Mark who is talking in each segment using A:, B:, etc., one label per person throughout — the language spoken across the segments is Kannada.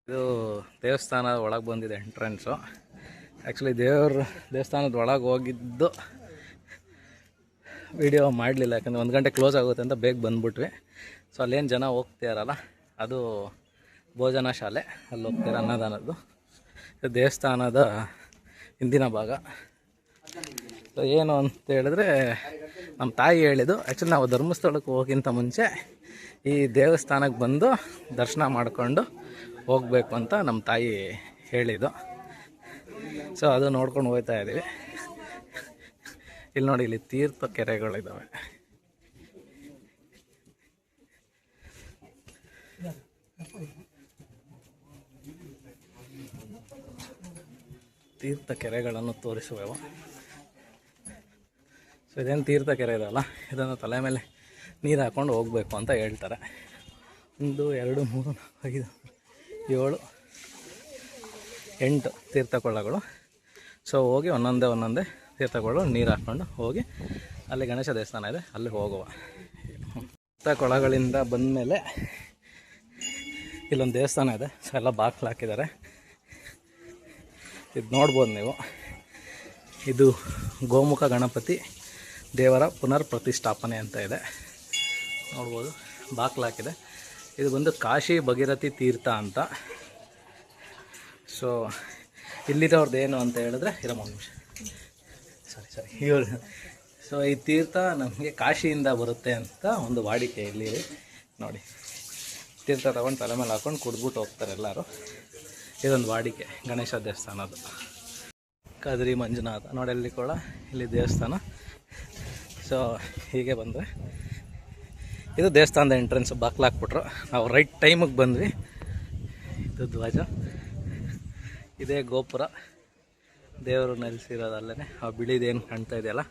A: ಇದು ದೇವಸ್ಥಾನದ ಒಳಗೆ ಬಂದಿದೆ ಎಂಟ್ರೆನ್ಸು. ಆ್ಯಕ್ಚುಲಿ ದೇವಸ್ಥಾನದ ಒಳಗೆ ಹೋಗಿದ್ದು ವಿಡಿಯೋ ಮಾಡಲಿಲ್ಲ, ಯಾಕಂದರೆ 1 ಗಂಟೆ ಕ್ಲೋಸ್ ಆಗುತ್ತೆ ಅಂತ ಬೇಗ ಬಂದುಬಿಟ್ವಿ. ಸೊ ಅಲ್ಲೇನು ಜನ ಹೋಗ್ತಾರಲ್ಲ ಅದು ಭೋಜನ ಶಾಲೆ, ಅಲ್ಲಿ ಹೋಗ್ತಾರೆ ಅನ್ನದಾನದ್ದು. ದೇವಸ್ಥಾನದ ಹಿಂದಿನ ಭಾಗ. ಸೊ ಏನು ಅಂತ ಹೇಳಿದ್ರೆ ನಮ್ಮ ತಾಯಿ ಹೇಳಿದ್ದು, ಆ್ಯಕ್ಚುಲಿ ನಾವು ಧರ್ಮಸ್ಥಳಕ್ಕೆ ಹೋಗಿಂತ ಮುಂಚೆ ಈ ದೇವಸ್ಥಾನಕ್ಕೆ ಬಂದು ದರ್ಶನ ಮಾಡಿಕೊಂಡು ಹೋಗಬೇಕು ಅಂತ ನಮ್ಮ ತಾಯಿ ಹೇಳಿದ್ದು. ಸೊ ಅದು ನೋಡ್ಕೊಂಡು ಹೋಗ್ತಾ ಇದ್ದೀವಿ. ಇಲ್ಲಿ ನೋಡಿ, ಇಲ್ಲಿ ತೀರ್ಥ ಕೆರೆಗಳಿದ್ದಾವೆ. ತೀರ್ಥ ಕೆರೆಗಳನ್ನು ತೋರಿಸುವೆವು. ಸೊ ಇದೇನು ತೀರ್ಥ ಕೆರೆ ಇದಲ್ಲ, ಇದನ್ನು ತಲೆ ಮೇಲೆ ನೀರು ಹಾಕ್ಕೊಂಡು ಹೋಗಬೇಕು ಅಂತ ಹೇಳ್ತಾರೆ. 1 2 3 4 5 7 8 ತೀರ್ಥಕೊಳ್ಳಗಳು. ಸೊ ಹೋಗಿ ಒಂದೊಂದೇ ತೀರ್ಥಗಳು ನೀರು ಹಾಕ್ಕೊಂಡು ಹೋಗಿ ಅಲ್ಲಿ ಗಣೇಶ ದೇವಸ್ಥಾನ ಇದೆ, ಅಲ್ಲಿ ಹೋಗುವ. ತೀರ್ಥಕೊಳ್ಳಗಳಿಂದ ಬಂದಮೇಲೆ ಇಲ್ಲೊಂದು ದೇವಸ್ಥಾನ ಇದೆ. ಸೊ ಎಲ್ಲ ಬಾಗಿಲು ಹಾಕಿದ್ದಾರೆ. ಇದು ನೋಡ್ಬೋದು ನೀವು. ಇದು ಗೋಮುಖ ಗಣಪತಿ ದೇವರ ಪುನರ್ ಪ್ರತಿಷ್ಠಾಪನೆ ಅಂತ ಇದೆ, ನೋಡ್ಬೋದು. ಬಾಗಿಲು ಹಾಕಿದೆ. ಇದು ಬಂದು ಕಾಶಿ ಭಗೀರಥಿ ತೀರ್ಥ ಅಂತ. ಸೊ ಇಲ್ಲಿರೋರ್ದು ಏನು ಅಂತ ಹೇಳಿದ್ರೆ, ಇರಮ್ಮ ಒಂದು ನಿಮಿಷ, ಸರಿ ಇವರು. ಸೊ ಈ ತೀರ್ಥ ನಮಗೆ ಕಾಶಿಯಿಂದ ಬರುತ್ತೆ ಅಂತ ಒಂದು ವಾಡಿಕೆ ಇಲ್ಲಿ ನೋಡಿ. ತೀರ್ಥ ತಗೊಂಡು ತಲೆ ಮೇಲೆ ಹಾಕೊಂಡು ಕುಡಿದ್ಬಿಟ್ಟು ಹೋಗ್ತಾರೆ ಎಲ್ಲರೂ. ಇದೊಂದು ವಾಡಿಕೆ ಗಣೇಶ ದೇವಸ್ಥಾನದ್ದು. ಕದ್ರಿ ಮಂಜುನಾಥ ನೋಡಿ, ಅಲ್ಲಿ ಕೂಡ ಇಲ್ಲಿ ದೇವಸ್ಥಾನ. ಸೊ ಹೀಗೆ ಬಂದರೆ ಇದು ದೇವಸ್ಥಾನದ ಎಂಟ್ರೆನ್ಸ್. ಬಾಗಿಲು ಹಾಕ್ಬಿಟ್ರು. ನಾವು ರೈಟ್ ಟೈಮಿಗೆ ಬಂದ್ವಿ. ಇದು ಧ್ವಜ, ಇದೇ ಗೋಪುರ, ದೇವರು ನೆಲೆಸಿರೋದು ಅಲ್ಲೇ. ಆ ಬಿಳಿದೇನು ಕಾಣ್ತಾ ಇದೆಯಲ್ಲ,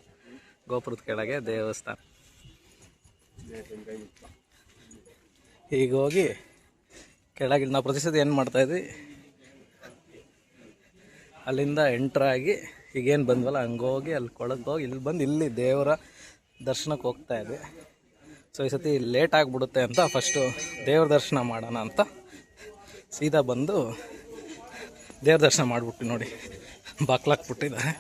A: ಗೋಪುರದ ಕೆಳಗೆ ದೇವಸ್ಥಾನ. ಈಗ ಹೋಗಿ ಕೆಳಗೆ ನಾವು ಪ್ರತಿಸತಿ ಏನು ಮಾಡ್ತಾಯಿದ್ವಿ, ಅಲ್ಲಿಂದ ಎಂಟ್ರಾಗಿ ಈಗೇನು ಬಂದ್ವಲ್ಲ ಹಂಗೋಗಿ ಅಲ್ಲಿ ಕೊಳಕ್ಕೆ ಹೋಗಿ ಇಲ್ಲಿ ಬಂದು ಇಲ್ಲಿ ದೇವರ ದರ್ಶನಕ್ಕೆ ಹೋಗ್ತಾ ಇದ್ವಿ. ಸೊ ಈ ಸತಿ ಲೇಟ್ ಆಗಿಬಿಡುತ್ತೆ ಅಂತ ಫಸ್ಟು ದೇವ್ರ ದರ್ಶನ ಮಾಡೋಣ ಅಂತ ಸೀದಾ ಬಂದು ದೇವ್ರ ದರ್ಶನ ಮಾಡಿಬಿಟ್ಟು ನೋಡಿ ಬಾಕ್ಲಾಕ್ಬಿಟ್ಟಿದ್ದಾರೆ.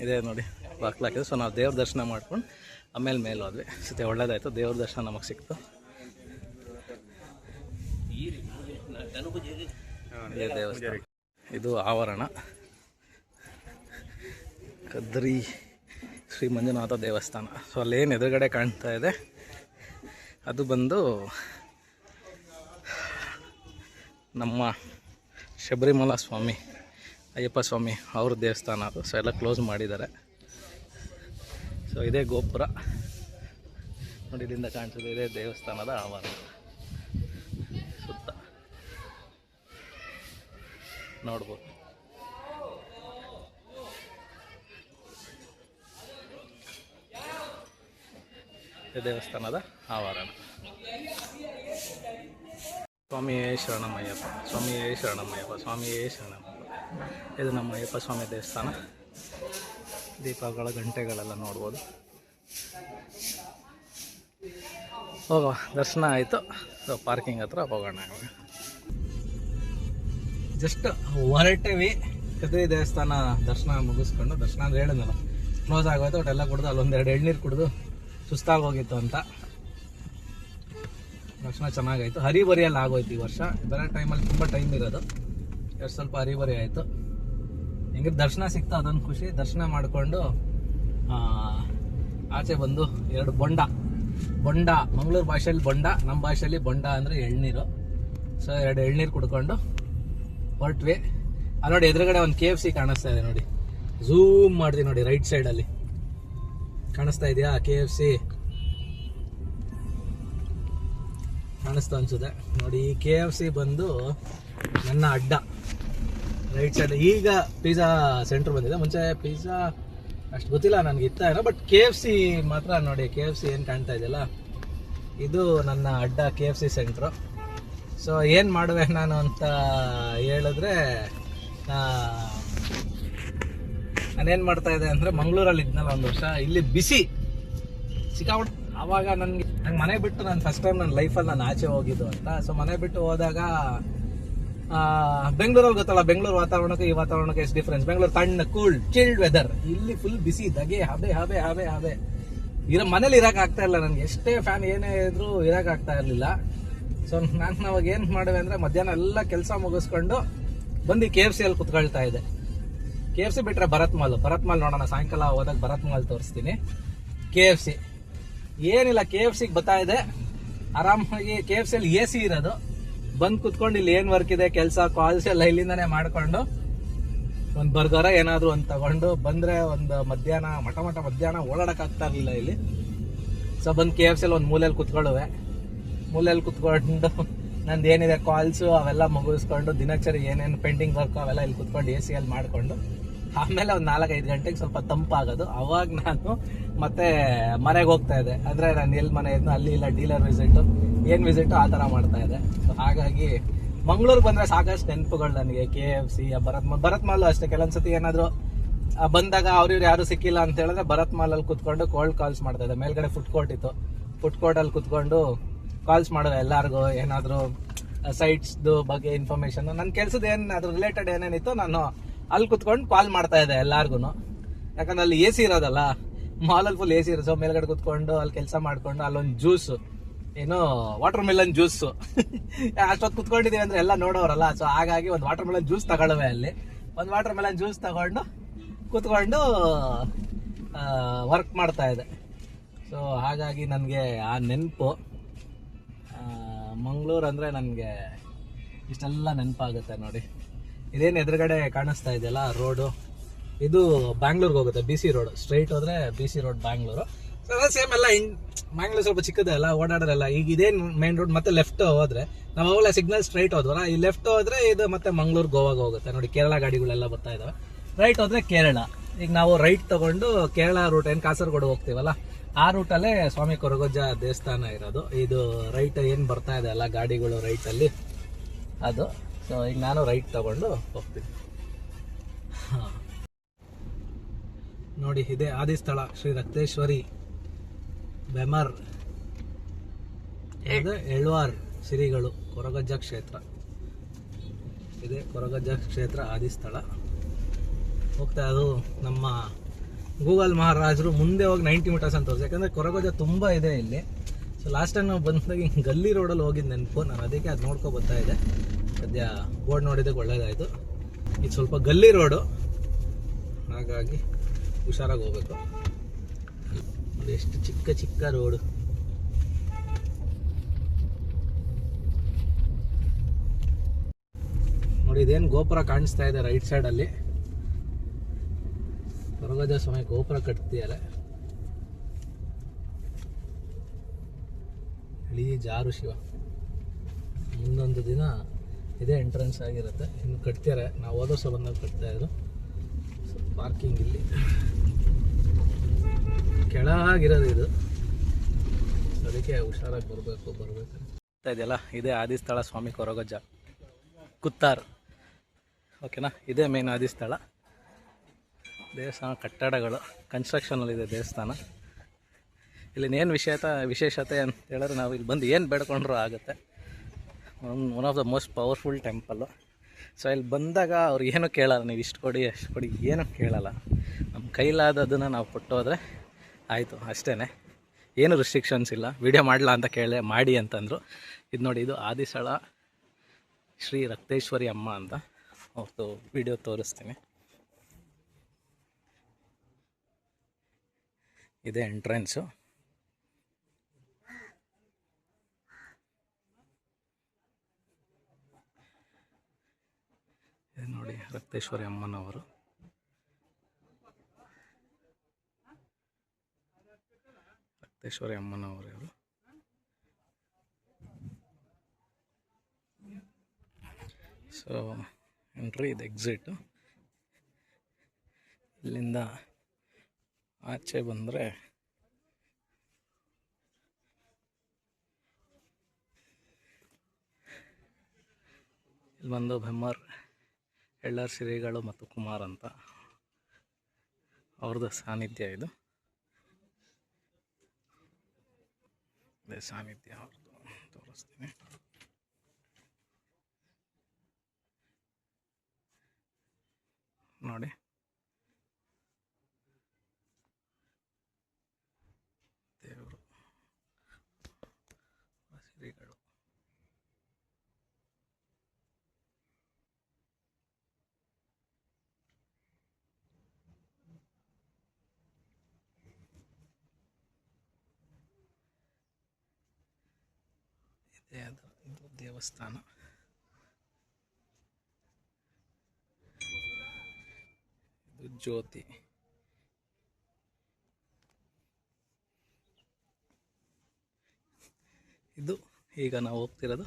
A: ಇದೇ ನೋಡಿ ಬಾಕ್ಲಾಕಿದೆ. ಸೊ ನಾವು ದೇವ್ರ ದರ್ಶನ ಮಾಡ್ಕೊಂಡು ಆಮೇಲೆ ಮೇಲೆ ಹೋದ್ವಿ. ಸತಿ ಒಳ್ಳೇದಾಯಿತು, ದೇವ್ರ ದರ್ಶನ ನಮಗೆ ಸಿಕ್ತು. ಇದೇ ದೇವಸ್ಥಾನ, ಇದು ಆವರಣ. ಕದ್ರಿ ಶ್ರೀ ಮಂಜುನಾಥ ದೇವಸ್ಥಾನ. ಸೊ ಅಲ್ಲೇನು ಎದುರುಗಡೆ ಕಾಣ್ತಾ ಇದೆ ಅದು ಬಂದು ನಮ್ಮ ಶಬರಿಮಲ ಸ್ವಾಮಿ, ಅಯ್ಯಪ್ಪ ಸ್ವಾಮಿ ಅವ್ರ ದೇವಸ್ಥಾನ ಅದು. ಸೊ ಎಲ್ಲ ಕ್ಲೋಸ್ ಮಾಡಿದ್ದಾರೆ. ಸೊ ಇದೇ ಗೋಪುರ ನೋಡಿ, ಇಲ್ಲಿಂದ ಕಾಣಿಸೋದು ಇದೇ ದೇವಸ್ಥಾನದ ಆವರಣ. ಸುತ್ತ ನೋಡ್ಬೋದು. ದೇವಸ್ಥಾನದ ಆವರಣ. ಸ್ವಾಮಿಯೇ ಶರಣಮಯ್ಯಪ್ಪ, ಸ್ವಾಮಿಯೇ ಶರಣಮಯ್ಯಪ್ಪ, ಸ್ವಾಮಿಯೇ ಶರಣಮಯ್ಯಪ್ಪ. ಇದು ನಮ್ಮ ಅಯ್ಯಪ್ಪ ಸ್ವಾಮಿ ದೇವಸ್ಥಾನ. ದೀಪಗಳ ಗಂಟೆಗಳೆಲ್ಲ ನೋಡ್ಬೋದು. ಹೋಗುವ, ದರ್ಶನ ಆಯಿತು. ಸೊ ಪಾರ್ಕಿಂಗ್ ಹತ್ರ ಹೋಗೋಣ. ಜಸ್ಟ್ ಹೊರಟೇವಿ. ಕದ್ರಿ ದೇವಸ್ಥಾನ ದರ್ಶನ ಮುಗಿಸ್ಕೊಂಡು, ದರ್ಶನ ಅಂದರೆ ಹೇಳಿದ್ನಲ್ಲ ಕ್ಲೋಸ್ ಆಗೋಯ್ತು. ಒಟ್ಟೆಲ್ಲ ಕುಡಿದು ಅಲ್ಲೊಂದೆರಡು ಎಳ್ನೀರು ಕುಡಿದು ಸುಸ್ತಾಗಿ ಹೋಗಿತ್ತು ಅಂತ. ದರ್ಶನ ಚೆನ್ನಾಗಾಯಿತು. ಹರಿಬರಿಯಲ್ಲಿ ಆಗೋಯ್ತು ಈ ವರ್ಷ. ಬೇರೆ ಟೈಮಲ್ಲಿ ತುಂಬ ಟೈಮ್ ಇರೋದು, ಎಷ್ಟು ಸ್ವಲ್ಪ ಹರಿಬರಿ ಆಯಿತು. ಹೆಂಗೆ ದರ್ಶನ ಸಿಕ್ತು ಅದೊಂದು ಖುಷಿ. ದರ್ಶನ ಮಾಡಿಕೊಂಡು ಆಚೆ ಬಂದು 2 ಬೊಂಡ, ಮಂಗಳೂರು ಭಾಷೆಯಲ್ಲಿ ಬೊಂಡ, ನಮ್ಮ ಭಾಷೆಯಲ್ಲಿ ಬೊಂಡ ಅಂದರೆ ಎಳ್ನೀರು. ಸೊ 2 ಎಳ್ನೀರು ಕುಡ್ಕೊಂಡು ಹೊರಟ್ವಿ. ಅಲ್ಲಿ ನೋಡಿ ಎದುರುಗಡೆ ಒಂದು KFC ಕಾಣಿಸ್ತಾ ಇದೆ ನೋಡಿ. ಝೂಮ್ ಮಾಡ್ತೀವಿ ನೋಡಿ, ರೈಟ್ ಸೈಡಲ್ಲಿ ಕಾಣಿಸ್ತಾ ಇದೆಯಾ KFC? ಕಾಣಿಸ್ತಾ ಅನ್ಸುತ್ತೆ ನೋಡಿ. ಈ KFC ಬಂದು ನನ್ನ ಅಡ್ಡ ರೈಟ್ ಸೈಡ್. ಈಗ ಪಿಜ್ಜಾ ಸೆಂಟ್ರ್ ಬಂದಿದೆ. ಮುಂಚೆ ಪಿಜ್ಜಾ ಅಷ್ಟು ಗೊತ್ತಿಲ್ಲ ನನಗೆ, ಇತ್ತ ಏನೋ. ಬಟ್ KFC ಮಾತ್ರ ನೋಡಿ, KFC ಏನು ಕಾಣ್ತಾ ಇದೆಯಲ್ಲ, ಇದು ನನ್ನ ಅಡ್ಡ KFC ಸೆಂಟ್ರು. ಸೊ ಏನು ಮಾಡುವೆ ನಾನು ಅಂತ ಹೇಳಿದ್ರೆ, ನಾನೇನು ಮಾಡ್ತಾ ಇದ್ದೆ ಅಂದರೆ, ಮಂಗಳೂರಲ್ಲಿ ಇದ್ನಲ್ಲ 1 ವರ್ಷ, ಇಲ್ಲಿ ಬಿಸಿ ಸಿಕ್ಕಾಬಿಟ್ಟು. ಆವಾಗ ನಂಗೆ ಮನೆ ಬಿಟ್ಟು ನಾನು ಫಸ್ಟ್ ಟೈಮ್ ನನ್ನ ಲೈಫಲ್ಲಿ ನಾನು ಆಚೆ ಹೋಗಿದ್ದು ಅಂತ. ಸೊ ಮನೆ ಬಿಟ್ಟು ಹೋದಾಗ ಬೆಂಗಳೂರಲ್ಲಿ ಗೊತ್ತಲ್ಲ, ಬೆಂಗಳೂರು ವಾತಾವರಣಕ್ಕೆ ಈ ವಾತಾವರಣಕ್ಕೆ ಎಷ್ಟು ಡಿಫ್ರೆನ್ಸ್. ಬೆಂಗಳೂರು ತಣ್ಣ ಕೂಲ್ ಚಿಲ್ಡ್ ವೆದರ್, ಇಲ್ಲಿ ಫುಲ್ ಬಿಸಿ ಧಗೆ ಹಬೆ ಹಬೆ ಹಬೆ ಹಬೆ. ಮನೇಲಿ ಇರಕ್ ಆಗ್ತಾ ಇಲ್ಲ ನನಗೆ, ಎಷ್ಟೇ ಫ್ಯಾನ್ ಏನೇ ಇದ್ರು ಇರಕ್ ಆಗ್ತಾ ಇರ್ಲಿಲ್ಲ. ಸೊ ನಾನು ಅವಾಗ ಏನ್ ಮಾಡಿದೆ ಅಂದ್ರೆ ಮಧ್ಯಾಹ್ನ ಎಲ್ಲ ಕೆಲಸ ಮುಗಿಸ್ಕೊಂಡು ಬಂದು KFC ಅಲ್ಲಿ ಕುತ್ಕೊಳ್ತಾ ಇದೆ. KFC ಬಿಟ್ರೆ ಭರತ್ ಮಾಲ್ ನೋಡೋಣ, ಸಾಯಂಕಾಲ ಹೋದಾಗ ಭರತ್ ಮಾಲ್ ತೋರಿಸ್ತೀನಿ. KFC ಏನಿಲ್ಲ, KFCಗೆ ಬರ್ತಾ ಇದೆ ಆರಾಮಾಗಿ. KFC ಅಲ್ಲಿ AC ಇರೋದು, ಬಂದ್ ಕುತ್ಕೊಂಡು ಇಲ್ಲಿ ಏನ್ ವರ್ಕ್ ಇದೆ ಕೆಲಸ ಕಾಲ್ಸ್ ಎಲ್ಲ ಇಲ್ಲಿಂದಾನೆ ಮಾಡ್ಕೊಂಡು ಒಂದ್ ಬರ್ಗರ ಏನಾದ್ರು ಒಂದ್ ತಗೊಂಡು ಬಂದ್ರೆ ಒಂದು ಮಧ್ಯಾಹ್ನ ಮಧ್ಯಾಹ್ನ ಓಡಾಡಕ್ ಆಗ್ತಾ ಇರ್ಲಿಲ್ಲ ಇಲ್ಲಿ. ಸೊ ಬಂದ್ KFC ಅಲ್ಲಿ ಒಂದ್ ಮೂಲೆಯಲ್ಲಿ ಕುತ್ಕೊಂಡು ನಂದು ಏನಿದೆ ಕಾಲ್ಸು ಅವೆಲ್ಲ ಮುಗಿಸ್ಕೊಂಡು ದಿನಚರಿ ಏನೇನು ಪೆಂಡಿಂಗ್ ವರ್ಕ್ ಅವೆಲ್ಲ ಇಲ್ಲಿ ಕುತ್ಕೊಂಡು AC ಅಲ್ಲಿ ಮಾಡ್ಕೊಂಡು ಆಮೇಲೆ ಒಂದು 4-5 ಗಂಟೆಗೆ ಸ್ವಲ್ಪ ತಂಪಾಗೋದು. ಅವಾಗ ನಾನು ಮತ್ತೆ ಮನೆಗೆ ಹೋಗ್ತಾ ಇದ್ದೆ. ಅಂದ್ರೆ ನಾನು ಎಲ್ಲಿ ಮನೆ ಇದ್ನೋ ಅಲ್ಲಿ ಇಲ್ಲ ಡೀಲರ್ ವಿಸಿಟ್ ಆ ತರ ಮಾಡ್ತಾ ಇದ್ದೆ. ಸೊ ಹಾಗಾಗಿ ಮಂಗಳೂರಿಗೆ ಬಂದ್ರೆ ಸಾಕಷ್ಟು ನೆನಪುಗಳು ನನಗೆ. KFC, ಭರತ್ ಮಾಲ್ ಅಷ್ಟೇ. ಕೆಲವೊಂದ್ಸತಿ ಏನಾದ್ರು ಬಂದಾಗ ಅವ್ರಿವ್ರು ಯಾರು ಸಿಕ್ಕಿಲ್ಲ ಅಂತ ಹೇಳಿದ್ರೆ ಭರತ್ ಮಾಲ್ ಅಲ್ಲಿ ಕುತ್ಕೊಂಡು ಕೋಲ್ಡ್ ಕಾಲ್ಸ್ ಮಾಡ್ತಾ ಇದ್ದೆ. ಮೇಲ್ಗಡೆ ಫುಡ್ ಕೋರ್ಟ್ ಇತ್ತು, ಫುಡ್ ಕೋರ್ಟ್ ಅಲ್ಲಿ ಕುತ್ಕೊಂಡು ಕಾಲ್ಸ್ ಮಾಡೋದು ಎಲ್ಲಾರ್ಗು. ಏನಾದ್ರು ಸೈಟ್ಸ್ ಬಗ್ಗೆ ಇನ್ಫಾರ್ಮೇಶನ್, ನನ್ನ ಕೆಲ್ಸದ ಅದ್ರ ರಿಲೇಟೆಡ್ ಏನೇನಿತ್ತು ನಾನು ಅಲ್ಲಿ ಕುತ್ಕೊಂಡು ಕಾಲ್ ಮಾಡ್ತಾ ಇದ್ದೆ ಎಲ್ಲಾರ್ಗು. ಯಾಕಂದ್ರೆ ಅಲ್ಲಿ AC ಇರೋದಲ್ಲ, ಮಾಲಲ್ಲಿ ಫುಲ್ AC ಇರೋದು. ಸೊ ಮೇಲ್ಗಡೆ ಕುತ್ಕೊಂಡು ಅಲ್ಲಿ ಕೆಲಸ ಮಾಡ್ಕೊಂಡು ಅಲ್ಲೊಂದು ಜ್ಯೂಸ್, ಏನು ವಾಟರ್ ಮೆಲನ್ ಜ್ಯೂಸ್ ಅಷ್ಟೊತ್ತು ಕುತ್ಕೊಂಡಿದೀವಿ ಅಂದ್ರೆ ಎಲ್ಲ ನೋಡೋರಲ್ಲ. ಸೊ ಹಾಗಾಗಿ ಒಂದು ವಾಟರ್ ಮೆಲನ್ ಜ್ಯೂಸ್ ತಗೊಳ್ಳುವೆ. ಅಲ್ಲಿ ಒಂದು ವಾಟರ್ ಮೆಲನ್ ಜ್ಯೂಸ್ ತಗೊಂಡು ಕುತ್ಕೊಂಡು ವರ್ಕ್ ಮಾಡ್ತಾ ಇದೆ. ಸೊ ಹಾಗಾಗಿ ನನಗೆ ಆ ನೆನಪು, ಮಂಗಳೂರು ಅಂದರೆ ನನಗೆ ಇಷ್ಟೆಲ್ಲ ನೆನಪಾಗುತ್ತೆ ನೋಡಿ. ಇದೇನು ಎದುರುಗಡೆ ಕಾಣಿಸ್ತಾ ಇದೆಯಲ್ಲ ರೋಡು, ಇದು ಬ್ಯಾಂಗ್ಳೂರ್ಗೆ ಹೋಗುತ್ತೆ. BC ರೋಡ್ ಸ್ಟ್ರೈಟ್ ಹೋದ್ರೆ BC road Bangalore. So same ಎಲ್ಲ ಬ್ಯಾಂಗ್ಳೂರ್ ಸ್ವಲ್ಪ ಚಿಕ್ಕದೆ ಅಲ್ಲ, ಓಡಾಡೋದಲ್ಲ. ಈಗ ಇದೇನು ಮೇನ್ ರೋಡ್, ಮತ್ತೆ ಲೆಫ್ಟ್ ಹೋದ್ರೆ ನಾವು ಅವೆಲ್ಲ ಸಿಗ್ನಲ್ ಸ್ಟ್ರೈಟ್ ಹೋದ್ವಲ್ಲ, ಈ ಲೆಫ್ಟ್ ಹೋದ್ರೆ ಇದು ಮತ್ತೆ ಮಂಗಳೂರು ಗೋವಾಗ ಹೋಗುತ್ತೆ ನೋಡಿ. ಕೇರಳ ಗಾಡಿಗಳೆಲ್ಲ ಬರ್ತಾ ಇದಾವೆ. ರೈಟ್ ಹೋದ್ರೆ ಕೇರಳ. ಈಗ ನಾವು ರೈಟ್ ತಗೊಂಡು ಕೇರಳ ರೂಟ್ ಏನು ಕಾಸರಗೋಡು ಹೋಗ್ತೀವಲ್ಲ, ಆ ರೂಟಲ್ಲೇ ಸ್ವಾಮಿ ಕೊರಗಜ್ಜ ದೇವಸ್ಥಾನ ಇರೋದು. ಇದು ರೈಟ್ ಏನು ಬರ್ತಾ ಇದೆ ಅಲ್ಲ ಗಾಡಿಗಳು ರೈಟಲ್ಲಿ, ಅದು. ಸೊ ಈಗ ನಾನು ರೈಟ್ ತಗೊಂಡು ಹೋಗ್ತೀನಿ. ನೋಡಿ, ಇದೇ ಆದಿಸ್ಥಳ ಶ್ರೀ ರಕ್ತೇಶ್ವರಿ ಬೆಮರ್ ಎಳ್ವಾರ್ ಸಿರಿಗಳು ಕೊರಗಜ್ಜ ಕ್ಷೇತ್ರ. ಇದೇ ಕೊರಗಜ್ಜ ಕ್ಷೇತ್ರ ಆದಿಸ್ಥಳ. ಹೋಗ್ತಾ ಅದು ನಮ್ಮ ಗೂಗಲ್ ಮಹಾರಾಜರು ಮುಂದೆ ಹೋಗಿ 90 ಮೀಟರ್ಸ್ ಅಂತ ತೋರಿಸಿ. ಯಾಕಂದರೆ ಕೊರಗಜ್ಜ ತುಂಬ ಇದೆ ಇಲ್ಲಿ. ಸೊ ಲಾಸ್ಟ್ ಟೈಮ್ ನಾವು ಬಂದಾಗ ಹಿಂಗೆ ಗಲ್ಲಿ ರೋಡಲ್ಲಿ ಹೋಗಿದ್ದು ನೆನಪು. ನಾನು ಅದಕ್ಕೆ ಅದು ನೋಡ್ಕೊ ಬರ್ತಾ ಇದ್ದೆ. ಸದ್ಯ ಬೋರ್ಡ್ ನೋಡಿದ್ದಕ್ಕೆ ಒಳ್ಳೇದಾಯಿತು. ಇದು ಸ್ವಲ್ಪ ಗಲ್ಲಿ ರೋಡು, ಹಾಗಾಗಿ ಹುಷಾರಾಗಿ ಹೋಗ್ಬೇಕು. ಎಷ್ಟು ಚಿಕ್ಕ ರೋಡು. ನೋಡಿ, ಇದೇನು ಗೋಪುರ ಕಾಣಿಸ್ತಾ ಇದೆ ರೈಟ್ ಸೈಡಲ್ಲಿ, ಕೊರಗಜ್ಜ ಸ್ವಾಮಿ ಗೋಪುರ ಕಟ್ತಿದ್ದಾರೆ. ಇಡೀ ಜಾರು ಶಿವ. ಮುಂದೊಂದು ದಿನ ಇದೇ ಎಂಟ್ರೆನ್ಸ್ ಆಗಿರುತ್ತೆ. ಇನ್ನು ಕಟ್ತಾರೆ, ನಾವು ಹೋದ ವರ್ಷ ಬಂದಾಗ ಕಟ್ತಾ ಇದ್ರು. ಪಾರ್ಕಿಂಗ್ ಇಲ್ಲಿ ಕೆಳಗಿರೋದು ಇದು, ಅದಕ್ಕೆ ಹುಷಾರಾಗಿ ಬರಬೇಕು ಇದೆಯಲ್ಲ. ಇದೇ ಆದಿಸ್ಥಳ ಸ್ವಾಮಿ ಕೊರಗಜ್ಜ ಕುತ್ತಾರ್. ಓಕೆನಾ, ಇದೇ ಮೇನ್ ಆದಿಸ್ಥಳ. ದೇವಸ್ಥಾನ ಕಟ್ಟಡಗಳು ಕನ್ಸ್ಟ್ರಕ್ಷನಲ್ಲಿದೆ ದೇವಸ್ಥಾನ. ಇಲ್ಲಿನೇನು ವಿಶೇಷತೆ ಅಂತ ಹೇಳಿದ್ರೆ, ನಾವು ಇಲ್ಲಿ ಬಂದು ಏನು ಬೇಡ್ಕೊಂಡ್ರೂ ಆಗುತ್ತೆ. One of the most powerful temple. So ಇಲ್ಲಿ ಬಂದಾಗ ಅವ್ರು ಏನೂ ಕೇಳಲ್ಲ, ನೀವು ಇಷ್ಟು ಕೊಡಿ ಅಷ್ಟು ಕೊಡಿ, ಏನೂ ಕೇಳಲ್ಲ. ನಮ್ಮ ಕೈಲಾದದನ್ನು ನಾವು ಕೊಟ್ಟು ಹೋದರೆ ಆಯಿತು, ಅಷ್ಟೇ. ಏನು ರಿಸ್ಟ್ರಿಕ್ಷನ್ಸ್ ಇಲ್ಲ. ವಿಡಿಯೋ ಮಾಡಲ್ಲ ಅಂತ ಕೇಳಿ ಮಾಡಿ ಅಂತಂದರು. ಇದು ನೋಡಿ, ಇದು ಆದಿಸ್ಥಳ ಶ್ರೀ ರಕ್ತೇಶ್ವರಿ ಅಮ್ಮ ಅಂತ. ಅವ್ರದ್ದು ವಿಡಿಯೋ ತೋರಿಸ್ತೀನಿ. ಇದೇ ಎಂಟ್ರೆನ್ಸು. ಇದು ನೋಡಿ, ರಕ್ತೇಶ್ವರಿ ಅಮ್ಮನವರು. ಇವರು. ಸೊ ಎಂಟ್ರಿ, ಇದು ಎಕ್ಸಿಟ್. ಇಲ್ಲಿಂದ ಆಚೆ ಬಂದರೆ ಇಲ್ಲಿ ಬಂದು ಬೆಮ್ಮರ್ ಎಳ್ಳರ್ ಸಿರಿಗಳು ಮತ್ತು ಕುಮಾರ್ ಅಂತ ಅವ್ರದ್ದು ಸಾನ್ನಿಧ್ಯ. ಇದು ಸಾನ್ನಿಧ್ಯ ಅವ್ರದ್ದು ತೋರಿಸ್ತೀನಿ. ಇದು ದೇವಸ್ಥಾನ. ಇದು ಜ್ಯೋತಿ. ಇದು ಈಗ ನಾವು ಹೋಗ್ತಿರೋದು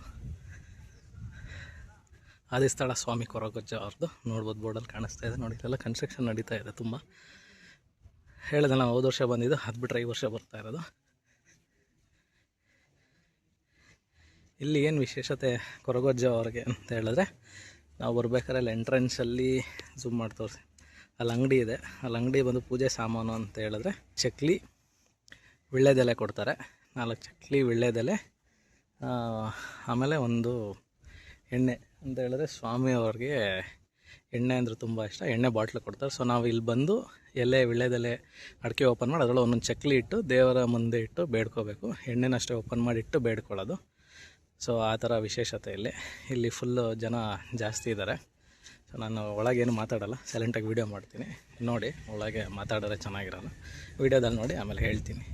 A: ಆದಿಸ್ಥಳ ಸ್ವಾಮಿ ಕೊರಗಜ್ಜ ಅವ್ರದ್ದು. ನೋಡ್ಬೋದು ಬೋರ್ಡಲ್ಲಿ ಕಾಣಿಸ್ತಾ ಇದೆ ನೋಡಿ. ಇಲ್ಲೆಲ್ಲ ಕನ್ಸ್ಟ್ರಕ್ಷನ್ ನಡೀತಾ ಇದೆ ತುಂಬ. ಹೇಳಿದೆ ನಾವು ಹೋದ ವರ್ಷ ಬಂದಿದ್ದು, ಅದು ಬಿಟ್ಟರೆ ಈ ವರ್ಷ ಬರ್ತಾ ಇರೋದು. ಇಲ್ಲಿ ಏನು ವಿಶೇಷತೆ ಕೊರಗಜ್ಜ ಅವ್ರಿಗೆ ಅಂತ ಹೇಳಿದ್ರೆ, ನಾವು ಬರ್ಬೇಕಾದ್ರೆ ಅಲ್ಲಿ ಎಂಟ್ರೆನ್ಸಲ್ಲಿ ಝೂಮ್ ಮಾಡಿ ತೋರಿಸಿ, ಅಲ್ಲಿ ಅಂಗಡಿ ಇದೆ. ಅಲ್ಲಿ ಅಂಗಡಿ ಬಂದು ಪೂಜೆ ಸಾಮಾನು ಅಂತ ಹೇಳಿದ್ರೆ ಚಕ್ಲಿ, ವಿಳ್ಳೆದೆಲೆ ಕೊಡ್ತಾರೆ. 4 ಚಕ್ಲಿ, ವಿಳ್ಳೆದೆಲೆ, ಆಮೇಲೆ ಒಂದು ಎಣ್ಣೆ ಅಂತ ಹೇಳಿದ್ರೆ ಸ್ವಾಮಿಯವ್ರಿಗೆ ಎಣ್ಣೆ ಅಂದರೆ ತುಂಬ ಇಷ್ಟ. ಎಣ್ಣೆ ಬಾಟ್ಲು ಕೊಡ್ತಾರೆ. ಸೊ ನಾವು ಇಲ್ಲಿ ಬಂದು ಎಲೆ, ವಿಳ್ಳೆದೆಲೆ, ಅಡಿಕೆ ಓಪನ್ ಮಾಡಿ ಅದರೊಳಗೆ ಒಂದೊಂದು ಚಕ್ಲಿ ಇಟ್ಟು ದೇವರ ಮುಂದೆ ಇಟ್ಟು ಬೇಡ್ಕೋಬೇಕು. ಎಣ್ಣೆನಷ್ಟೇ ಓಪನ್ ಮಾಡಿ ಇಟ್ಟು ಬೇಡ್ಕೊಳ್ಳೋದು. ಸೊ ಆ ಥರ ವಿಶೇಷತೆ ಇಲ್ಲಿ ಫುಲ್ಲು ಜನ ಜಾಸ್ತಿ ಇದ್ದಾರೆ. ಸೊ ನಾನು ಒಳಗೇನು ಮಾತಾಡೋಲ್ಲ, ಸೈಲೆಂಟಾಗಿ ವೀಡಿಯೋ ಮಾಡ್ತೀನಿ. ನೋಡಿ, ಒಳಗೆ ಮಾತಾಡಿದ್ರೆ ಚೆನ್ನಾಗಿರೋಲ್ಲ. ವೀಡಿಯೋದಲ್ಲಿ ನೋಡಿ ಆಮೇಲೆ ಹೇಳ್ತೀನಿ.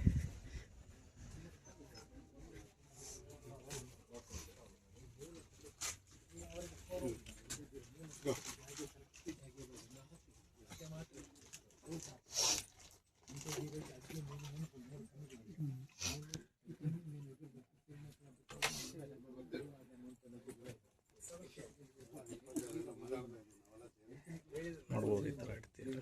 A: ನೋಡ್ಬೋದು ಈ ಥರ ಇಡ್ತೀವಿ.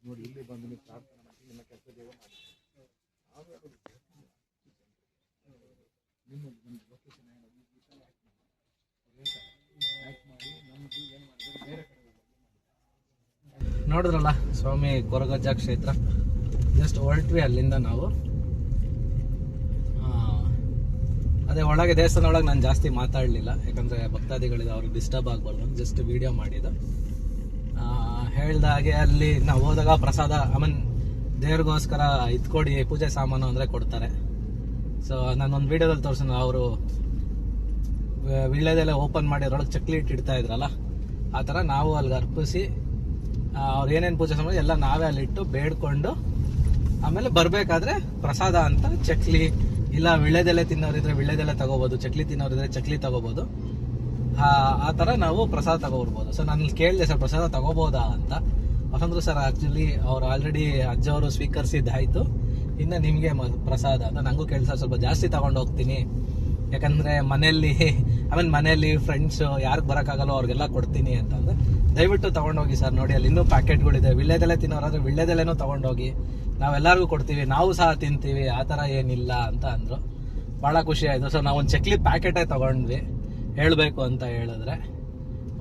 A: ನೋಡಿ ಇಲ್ಲಿ ಬಂದು ನೀವು ಪ್ರಾರ್ಥನೆ ಮಾಡಿ ನಿಮ್ಮ ಕೆಲಸ ದೇವ ಮಾಡಿ ನಿಮ್ಮ ಲೊಕೇಶನ್ ನೋಡಿದ್ರಲ್ಲ ಸ್ವಾಮಿ ಕೊರಗಜ್ಜ ಕ್ಷೇತ್ರ. ಜಸ್ಟ್ ಹೊರಟ್ವಿ ಅಲ್ಲಿಂದ ನಾವು. ಅದೇ ಒಳಗೆ ದೇವಸ್ಥಾನ ಒಳಗೆ ನಾನು ಜಾಸ್ತಿ ಮಾತಾಡಲಿಲ್ಲ, ಯಾಕಂದರೆ ಭಕ್ತಾದಿಗಳಿದೆ, ಅವ್ರಿಗೆ ಡಿಸ್ಟರ್ಬ್ ಆಗಬಾರ್ದು. ಜಸ್ಟ್ ವಿಡಿಯೋ ಮಾಡಿದ್ದು. ಹೇಳ್ದ ಹಾಗೆ ಅಲ್ಲಿ ನಾವು ಹೋದಾಗ ಪ್ರಸಾದ ದೇವ್ರಿಗೋಸ್ಕರ ಇದ್ಕೊಡಿ ಪೂಜೆ ಸಾಮಾನು ಅಂದರೆ ಕೊಡ್ತಾರೆ. ಸೊ ನಾನೊಂದು ವೀಡಿಯೋದಲ್ಲಿ ತೋರಿಸಿದ, ಅವರು ವಿಳ್ಳೆದೆಲೆ ಓಪನ್ ಮಾಡಿ ಅದರೊಳಗೆ ಚಕ್ಲಿ ಇಡ್ತಾ ಇದ್ರಲ್ಲ, ಆ ಥರ ನಾವು ಅಲ್ಲಿಗೆ ಅರ್ಪಿಸಿ ಅವ್ರು ಏನೇನು ಪೂಜೆ ಸಾಮಾನು ಎಲ್ಲ ನಾವೇ ಅಲ್ಲಿಟ್ಟು ಬೇಡ್ಕೊಂಡು ಆಮೇಲೆ ಬರಬೇಕಾದ್ರೆ ಪ್ರಸಾದ ಅಂತ ಚಕ್ಲಿ, ಇಲ್ಲ ವಿಳ್ಳೆದೆಲೆ ತಿನ್ನೋರಿದ್ರೆ ವಿಳ್ಳೆದೆಲೆ ತಗೋಬೋದು, ಚಕ್ಲಿ ತಿನ್ನೋರಿದ್ರೆ ಚಕ್ಲಿ ತಗೋಬೋದು. ಆ ಥರ ನಾವು ಪ್ರಸಾದ ತಗೋಬರ್ಬೋದು. ಸೊ ನಾನು ಕೇಳಿದೆ, ಸರ್ ಪ್ರಸಾದ ತಗೋಬೋದಾ ಅಂತ. ಯಾಕಂದ್ರೆ ಸರ್ ಆ್ಯಕ್ಚುಲಿ ಅವ್ರು ಆಲ್ರೆಡಿ ಅಜ್ಜವರು ಸ್ವೀಕರಿಸಿದ್ದಾಯಿತು, ಇನ್ನು ನಿಮಗೆ ಪ್ರಸಾದ ಅಂತ. ನನಗೂ ಕೇಳಿ ಸರ್ ಸ್ವಲ್ಪ ಜಾಸ್ತಿ ತಗೊಂಡು ಹೋಗ್ತೀನಿ, ಯಾಕಂದರೆ ಮನೆಯಲ್ಲಿ ಫ್ರೆಂಡ್ಸು ಯಾರಿಗೆ ಬರೋಕ್ಕಾಗಲ್ಲೋ ಅವ್ರಿಗೆಲ್ಲ ಕೊಡ್ತೀನಿ ಅಂತಂದರೆ, ದಯವಿಟ್ಟು ತೊಗೊಂಡೋಗಿ ಸರ್. ನೋಡಿ ಅಲ್ಲಿ ಇನ್ನೂ ಪ್ಯಾಕೆಟ್ಗಳಿದೆ, ವಿಳ್ಳೆದೆಲೆ ತಿನ್ನೋರಾದ್ರೆ ವಿಳ್ಳೆದೆಲೆನೂ ತೊಗೊಂಡೋಗಿ, ನಾವೆಲ್ಲರಿಗೂ ಕೊಡ್ತೀವಿ, ನಾವು ಸಹ ತಿಂತೀವಿ, ಆ ಥರ ಏನಿಲ್ಲ ಅಂತ ಅಂದರು. ಭಾಳ ಖುಷಿ ಆಯಿತು. ಸೊ ನಾವೊಂದು ಚಕ್ಲಿ ಪ್ಯಾಕೆಟೇ ತೊಗೊಂಡ್ವಿ, ಹೇಳಬೇಕು ಅಂತ ಹೇಳಿದ್ರೆ.